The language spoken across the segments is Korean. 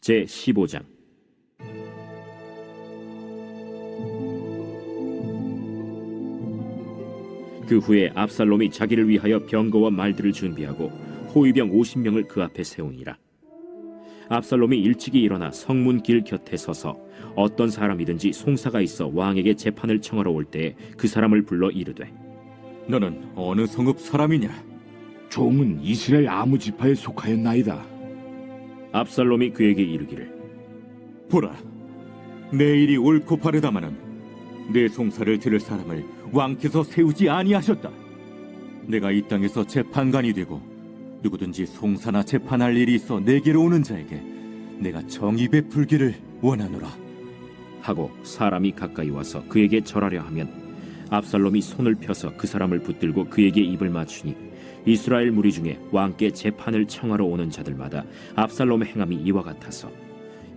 제15장. 그 후에 압살롬이 자기를 위하여 병거와 말들을 준비하고 호위병 50명을 그 앞에 세우니라. 압살롬이 일찍이 일어나 성문 길 곁에 서서 어떤 사람이든지 송사가 있어 왕에게 재판을 청하러 올 때에 그 사람을 불러 이르되, 너는 어느 성읍 사람이냐? 종은 이스라엘 아무 지파에 속하였나이다. 압살롬이 그에게 이르기를, 보라, 내 일이 옳고 바르다마는 내 송사를 들을 사람을 왕께서 세우지 아니하셨다. 내가 이 땅에서 재판관이 되고 누구든지 송사나 재판할 일이 있어 내게로 오는 자에게 내가 정의 베풀기를 원하노라 하고 사람이 가까이 와서 그에게 절하려 하면 압살롬이 손을 펴서 그 사람을 붙들고 그에게 입을 맞추니 이스라엘 무리 중에 왕께 재판을 청하러 오는 자들마다 압살롬의 행함이 이와 같아서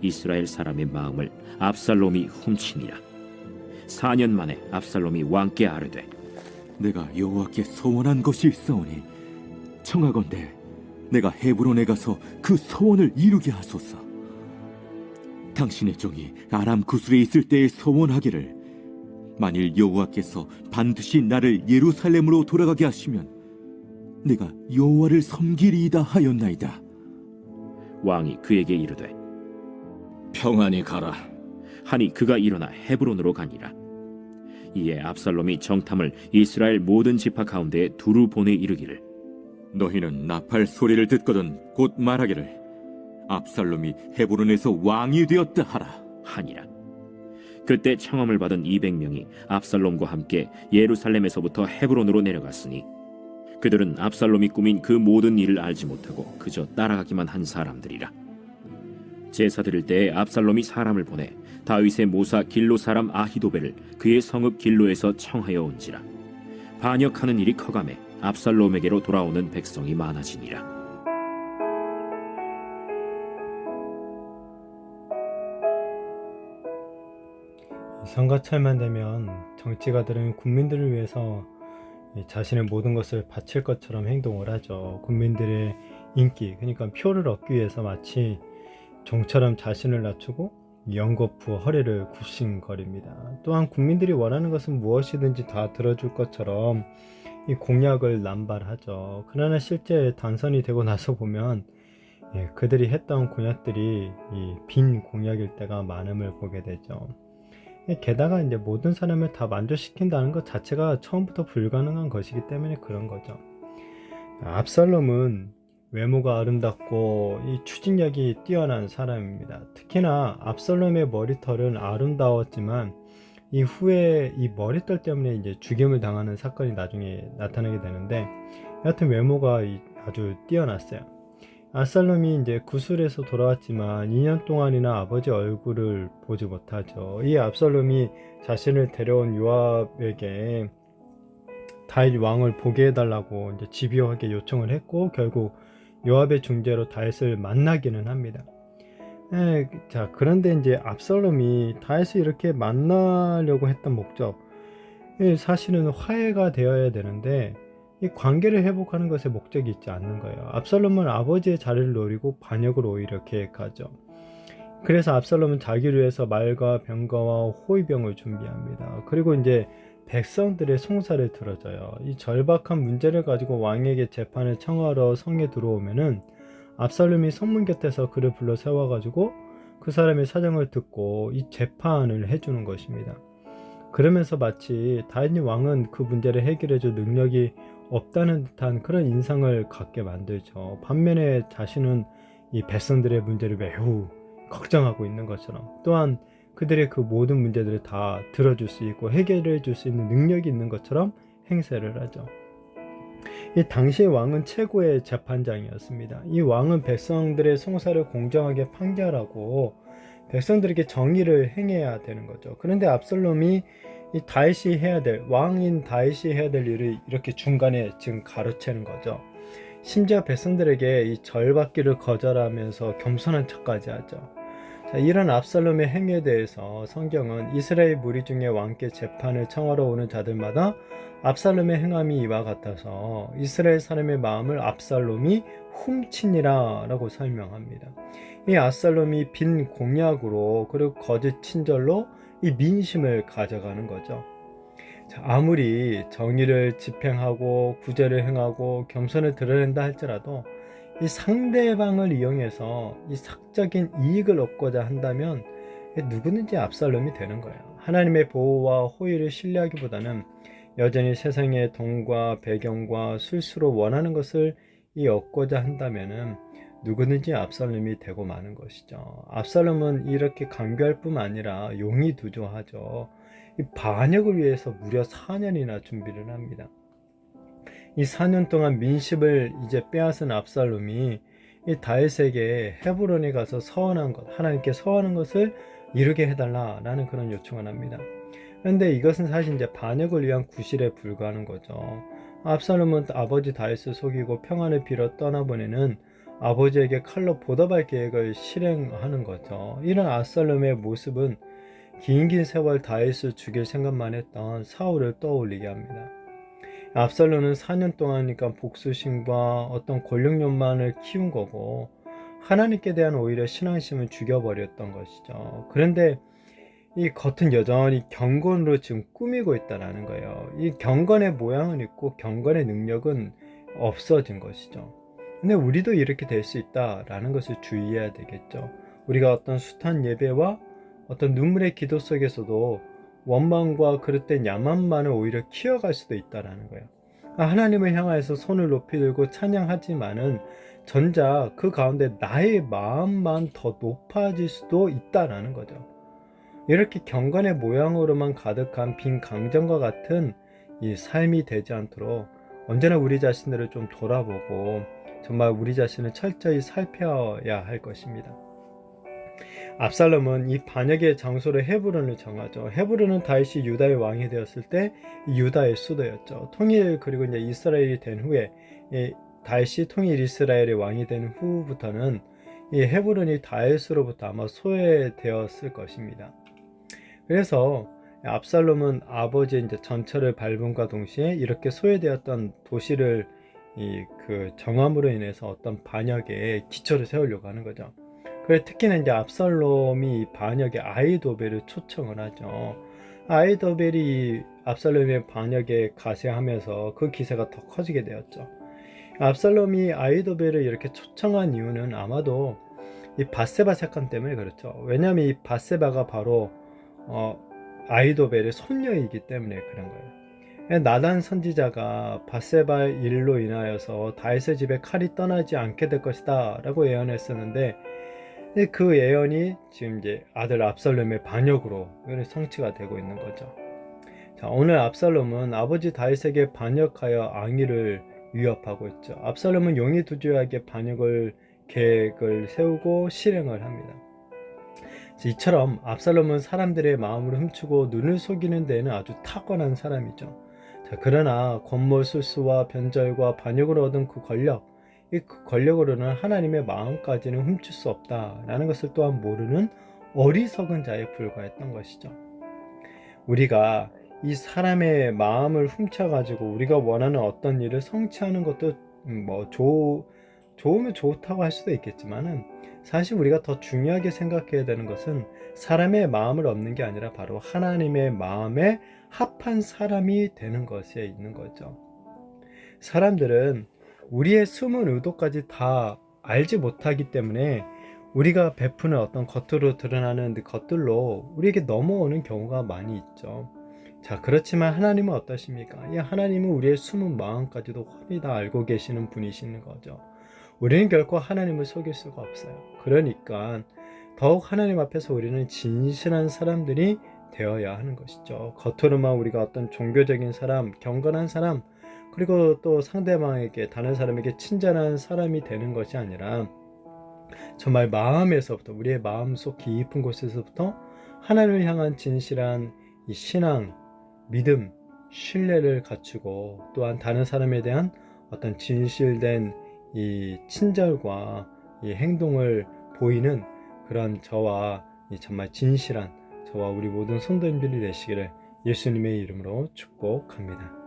이스라엘 사람의 마음을 압살롬이 훔치니라. 4년 만에 압살롬이 왕께 아뢰되, 내가 여호와께 소원한 것이 있사오니 청하건대 내가 헤브론에 가서 그 소원을 이루게 하소서. 당신의 종이 아람 구술에 있을 때에 소원하기를, 만일 여호와께서 반드시 나를 예루살렘으로 돌아가게 하시면 내가 여호와를 섬기리이다 하였나이다. 왕이 그에게 이르되, 평안히 가라 하니 그가 일어나 헤브론으로 가니라. 이에 압살롬이 정탐을 이스라엘 모든 지파 가운데에 두루 보내 이르기를, 너희는 나팔 소리를 듣거든 곧 말하기를, 압살롬이 헤브론에서 왕이 되었다 하라 하니라. 그때 청함을 받은 200명이 압살롬과 함께 예루살렘에서부터 헤브론으로 내려갔으니 그들은 압살롬이 꾸민 그 모든 일을 알지 못하고 그저 따라가기만 한 사람들이라. 제사 드릴 때에 압살롬이 사람을 보내 다윗의 모사 길로 사람 아히도벨을 그의 성읍 길로에서 청하여 온지라. 반역하는 일이 커가매 압살롬에게로 돌아오는 백성이 많아지니라. 선거철만 되면 정치가들은 국민들을 위해서 자신의 모든 것을 바칠 것처럼 행동을 하죠. 국민들의 인기, 그러니까 표를 얻기 위해서 마치 종처럼 자신을 낮추고 연거푸 허리를 굽신거립니다. 또한 국민들이 원하는 것은 무엇이든지 다 들어줄 것처럼 이 공약을 남발하죠. 그러나 실제 당선이 되고 나서 보면 그들이 했던 공약들이 이 빈 공약일 때가 많음을 보게 되죠. 게다가 이제 모든 사람을 다 만족시킨다는 것 자체가 처음부터 불가능한 것이기 때문에 그런 거죠. 압살롬은 외모가 아름답고 이 추진력이 뛰어난 사람입니다. 특히나 압살롬의 머리털은 아름다웠지만 이후에 이 머리털 때문에 이제 죽임을 당하는 사건이 나중에 나타나게 되는데, 여하튼 외모가 아주 뛰어났어요. 압살롬이 이제 구술에서 돌아왔지만 2년 동안이나 아버지 얼굴을 보지 못하죠. 이 압살롬이 자신을 데려온 요압에게 다윗 왕을 보게 해달라고 이제 집요하게 요청을 했고, 결국 요압의 중재로 다윗을 만나기는 합니다. 자, 그런데 이제 압살롬이 다윗을 이렇게 만나려고 했던 목적, 사실은 화해가 되어야 되는데 이 관계를 회복하는 것에 목적이 있지 않는 거예요. 압살롬은 아버지의 자리를 노리고 반역을 오히려 계획하죠. 그래서 압살롬은 자기를 위해서 말과 병거와 호위병을 준비합니다. 그리고 이제 백성들의 송사를 들어줘요. 이 절박한 문제를 가지고 왕에게 재판을 청하러 성에 들어오면은 압살롬이 성문 곁에서 그를 불러 세워가지고 그 사람의 사정을 듣고 이 재판을 해주는 것입니다. 그러면서 마치 다윗 왕은 그 문제를 해결해줄 능력이 없다는 듯한 그런 인상을 갖게 만들죠. 반면에 자신은 이 백성들의 문제를 매우 걱정하고 있는 것처럼, 또한 그들의 그 모든 문제들을 다 들어줄 수 있고 해결해 줄 수 있는 능력이 있는 것처럼 행세를 하죠. 이 당시의 왕은 최고의 재판장이었습니다. 이 왕은 백성들의 송사를 공정하게 판결하고 백성들에게 정의를 행해야 되는 거죠. 그런데 압살롬이 이 다윗이 해야 될, 왕인 다윗이 해야 될 일을 이렇게 중간에 지금 가로채는 거죠. 심지어 백성들에게 이 절받기를 거절하면서 겸손한 척까지 하죠. 자, 이런 압살롬의 행위에 대해서 성경은 이스라엘 무리 중에 왕께 재판을 청하러 오는 자들마다 압살롬의 행함이 이와 같아서 이스라엘 사람의 마음을 압살롬이 훔치니라 라고 설명합니다. 이 압살롬이 빈 공약으로 그리고 거짓 친절로 이 민심을 가져가는 거죠. 자, 아무리 정의를 집행하고 구제를 행하고 겸손을 드러낸다 할지라도 이 상대방을 이용해서 이 사적인 이익을 얻고자 한다면 누구든지 압살롬이 되는 거예요. 하나님의 보호와 호의를 신뢰하기보다는 여전히 세상의 돈과 배경과 술수로 원하는 것을 얻고자 한다면은 누구든지 압살롬이 되고 마는 것이죠. 압살롬은 이렇게 강교할 뿐만 아니라 용의두조하죠. 이 반역을 위해서 무려 4년이나 준비를 합니다. 이 4년 동안 민심을 이제 빼앗은 압살롬이 이 다윗에게 헤브론에 가서 서원한 것, 하나님께 서원한 것을 이루게 해달라라는 그런 요청을 합니다. 그런데 이것은 사실 이제 반역을 위한 구실에 불과하는 거죠. 압살롬은 아버지 다윗을 속이고 평안을 빌어 떠나보내는 아버지에게 칼로 보답할 계획을 실행하는 거죠. 이런 압살롬의 모습은 긴 세월 다윗을 죽일 생각만 했던 사울을 떠올리게 합니다. 압살롬은 4년 동안이니까 복수심과 어떤 권력욕망을 키운 거고 하나님께 대한 오히려 신앙심을 죽여버렸던 것이죠. 그런데 이 겉은 여전히 경건으로 지금 꾸미고 있다는 거예요. 이 경건의 모양은 있고 경건의 능력은 없어진 것이죠. 근데 우리도 이렇게 될 수 있다라는 것을 주의해야 되겠죠. 우리가 어떤 숱한 예배와 어떤 눈물의 기도 속에서도 원망과 그릇된 야만만을 오히려 키워갈 수도 있다라는 거예요. 하나님을 향하여서 손을 높이 들고 찬양하지만은 전작 그 가운데 나의 마음만 더 높아질 수도 있다라는 거죠. 이렇게 경건의 모양으로만 가득한 빈 강정과 같은 이 삶이 되지 않도록 언제나 우리 자신들을 좀 돌아보고 정말 우리 자신을 철저히 살펴야 할 것입니다. 압살롬은 이 반역의 장소를 헤브론을 정하죠. 헤브론은 다윗이 유다의 왕이 되었을 때 유다의 수도였죠. 통일 그리고 이제 이스라엘이 된 후에 다윗이 통일 이스라엘의 왕이 된 후부터는 이 헤브론이 다윗으로부터 아마 소외되었을 것입니다. 그래서 압살롬은 아버지의 이제 전철을 밟음과 동시에 이렇게 소외되었던 도시를 정함으로 인해서 어떤 반역의 기초를 세우려고 하는 거죠. 그래 특히나 이제 압살롬이 반역의 아히도벨을 초청을 하죠. 아히도벨이 압살롬의 반역에 가세하면서 그 기세가 더 커지게 되었죠. 압살롬이 아히도벨을 이렇게 초청한 이유는 아마도 이 밧세바 사건 때문에 그렇죠. 왜냐하면 이 밧세바가 바로 아히도벨의 손녀이기 때문에 그런 거예요. 나단 선지자가 밧세바의 일로 인하여서 다윗의 집에 칼이 떠나지 않게 될 것이다 라고 예언했었는데 그 예언이 지금 이제 아들 압살롬의 반역으로 성취가 되고 있는 거죠. 자, 오늘 압살롬은 아버지 다윗에게 반역하여 앙위를 위협하고 있죠. 압살롬은 용의두조에게 반역을 계획을 세우고 실행을 합니다. 이처럼 압살롬은 사람들의 마음을 훔치고 눈을 속이는 데에는 아주 탁월한 사람이죠. 자, 그러나 권모술수와 변절과 반역을 얻은 그 권력으로는 하나님의 마음까지는 훔칠 수 없다라는 것을 또한 모르는 어리석은 자에 불과했던 것이죠. 우리가 이 사람의 마음을 훔쳐가지고 우리가 원하는 어떤 일을 성취하는 것도 좋으면 좋다고 할 수도 있겠지만은 사실 우리가 더 중요하게 생각해야 되는 것은 사람의 마음을 얻는 게 아니라 바로 하나님의 마음에 합한 사람이 되는 것에 있는 거죠. 사람들은 우리의 숨은 의도까지 다 알지 못하기 때문에 우리가 베푸는 어떤 겉으로 드러나는 것들로 우리에게 넘어오는 경우가 많이 있죠. 자, 그렇지만 하나님은 어떠십니까? 하나님은 우리의 숨은 마음까지도 훤히 다 알고 계시는 분이시는 거죠. 우리는 결코 하나님을 속일 수가 없어요. 그러니까 더욱 하나님 앞에서 우리는 진실한 사람들이 되어야 하는 것이죠. 겉으로만 우리가 어떤 종교적인 사람, 경건한 사람, 그리고 또 상대방에게, 다른 사람에게 친절한 사람이 되는 것이 아니라 정말 마음에서부터, 우리의 마음속 깊은 곳에서부터 하나님을 향한 진실한 이 신앙, 믿음, 신뢰를 갖추고 또한 다른 사람에 대한 어떤 진실된 이 친절과 이 행동을 보이는 그런 저와 이 정말 진실한 저와 우리 모든 성도님들이 되시기를 예수님의 이름으로 축복합니다.